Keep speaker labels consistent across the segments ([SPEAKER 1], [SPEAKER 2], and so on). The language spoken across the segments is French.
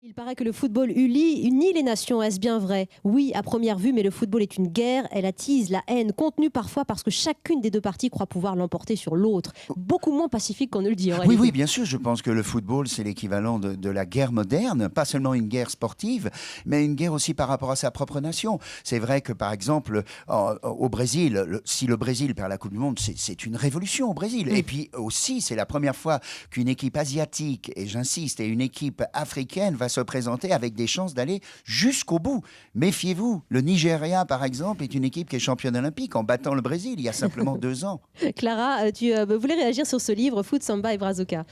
[SPEAKER 1] Il paraît que le football unit les nations, est-ce bien vrai? Oui, à première vue, mais le football est une guerre, elle attise la haine, contenue parfois parce que chacune des deux parties croit pouvoir l'emporter sur l'autre. Beaucoup moins pacifique qu'on ne le dit en
[SPEAKER 2] Oui,
[SPEAKER 1] réalité.
[SPEAKER 2] oui, bien sûr, je pense que le football, c'est l'équivalent de la guerre moderne, pas seulement une guerre sportive, mais une guerre aussi par rapport à sa propre nation. C'est vrai que, par exemple, au Brésil, si le Brésil perd la Coupe du Monde, c'est une révolution au Brésil. Et puis aussi, c'est la première fois qu'une équipe asiatique, et j'insiste, et une équipe africaine va se présenter avec des chances d'aller jusqu'au bout. Méfiez-vous, le Nigeria, par exemple, est une équipe qui est championne olympique en battant le Brésil il y a simplement 2 ans.
[SPEAKER 1] Clara, tu voulais réagir sur ce livre, Foot, Samba et Brazuca.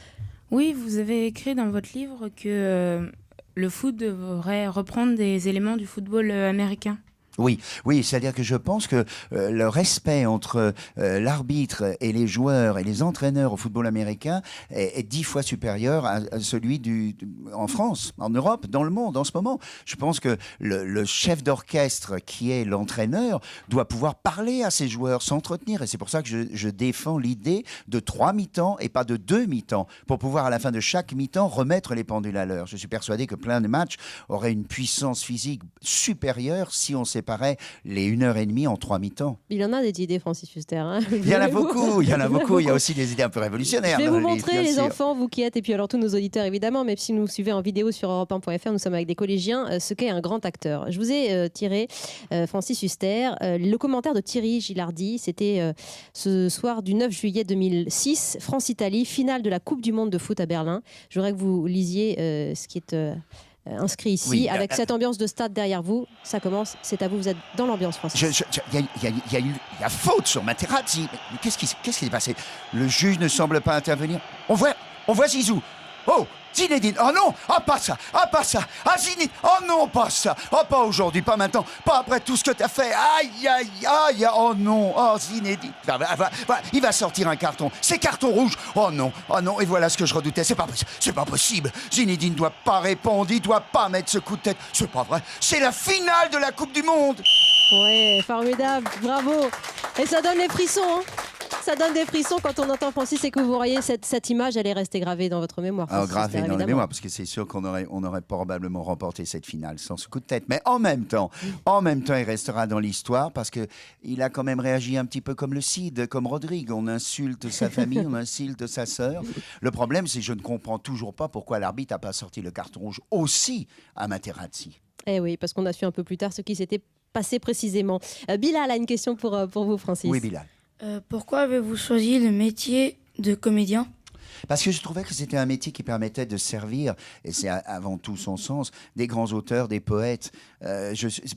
[SPEAKER 3] Oui, vous avez écrit dans votre livre que le foot devrait reprendre des éléments du football américain.
[SPEAKER 2] Oui, oui, c'est-à-dire que je pense que le respect entre l'arbitre et les joueurs et les entraîneurs au football américain est 10 fois supérieur à celui en France, en Europe, dans le monde en ce moment. Je pense que le chef d'orchestre qui est l'entraîneur doit pouvoir parler à ses joueurs, s'entretenir. Et c'est pour ça que je défends l'idée de 3 mi-temps et pas de 2 mi-temps, pour pouvoir à la fin de chaque mi-temps remettre les pendules à l'heure. Je suis persuadé que plein de matchs auraient une puissance physique supérieure si on séparait les 1h30 en 3 mi-temps.
[SPEAKER 1] Il en a des idées, Francis Fuster. Hein.
[SPEAKER 2] Il y en a beaucoup, il y en a beaucoup. Il y a aussi des idées un peu révolutionnaires.
[SPEAKER 1] Je vais vous
[SPEAKER 2] dans le livre,
[SPEAKER 1] montrer
[SPEAKER 2] bien
[SPEAKER 1] les
[SPEAKER 2] sûr.
[SPEAKER 1] enfants, vous qui êtes, et puis alors tous nos auditeurs évidemment, même si nous suivez en vidéo sur europe1.fr, nous sommes avec des collégiens, ce qu'est un grand acteur. Je vous ai tiré, Francis Huster, le commentaire de Thierry Gilardi, c'était ce soir du 9 juillet 2006, France-Italie, finale de la Coupe du Monde de foot à Berlin. Je voudrais que vous lisiez ce qui est... inscrit ici,
[SPEAKER 2] Oui,
[SPEAKER 1] avec cette ambiance de stade derrière vous. Ça commence, c'est à vous, vous êtes dans l'ambiance, Francis.
[SPEAKER 2] Il y a faute sur Materazzi. Mais qu'est-ce qui s'est passé? Le juge ne semble pas intervenir. On voit Zizou. Oh, Zinedine. Oh non, ah pas ça, ah pas ça. Ah Zinedine, oh non, pas ça. Oh pas aujourd'hui, pas maintenant, pas après tout ce que t'as fait. Aïe, aïe, aïe, oh non, oh Zinedine. Il va sortir un carton. C'est carton rouge. Oh non, et voilà ce que je redoutais. C'est pas possible. Zinedine doit pas répondre, il doit pas mettre ce coup de tête. C'est pas vrai. C'est la finale de la Coupe du Monde.
[SPEAKER 1] Ouais, formidable, bravo. Et ça donne les frissons, hein. Ça donne des frissons quand on entend Francis et que vous voyez cette image, elle est restée gravée dans votre mémoire.
[SPEAKER 2] Alors,
[SPEAKER 1] Francis,
[SPEAKER 2] gravé dans la
[SPEAKER 1] évidemment.
[SPEAKER 2] mémoire, parce que c'est sûr qu'on aurait probablement remporté cette finale sans ce coup de tête. Mais en même temps, il restera dans l'histoire parce qu'il a quand même réagi un petit peu comme le Cid, comme Rodrigue. On insulte sa famille, on insulte sa sœur. Le problème, c'est que je ne comprends toujours pas pourquoi l'arbitre n'a pas sorti le carton rouge aussi à Materazzi.
[SPEAKER 1] Eh oui, parce qu'on a su un peu plus tard ce qui s'était passé précisément. Bilal a une question pour vous, Francis.
[SPEAKER 2] Oui, Bilal.
[SPEAKER 4] Pourquoi avez-vous choisi le métier de comédien ?
[SPEAKER 2] Parce que je trouvais que c'était un métier qui permettait de servir, et c'est avant tout son sens, des grands auteurs, des poètes.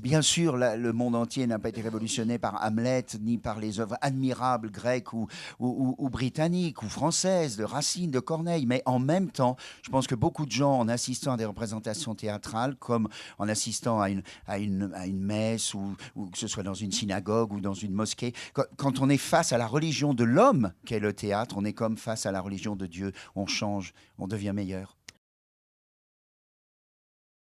[SPEAKER 2] Bien sûr, le monde entier n'a pas été révolutionné par Hamlet, ni par les œuvres admirables grecques ou britanniques, ou françaises, de Racine, de Corneille. Mais en même temps, je pense que beaucoup de gens, en assistant à des représentations théâtrales, comme en assistant à une messe, ou que ce soit dans une synagogue ou dans une mosquée, quand on est face à la religion de l'homme qu'est le théâtre, on est comme face à la religion de Dieu. On change, on devient meilleur.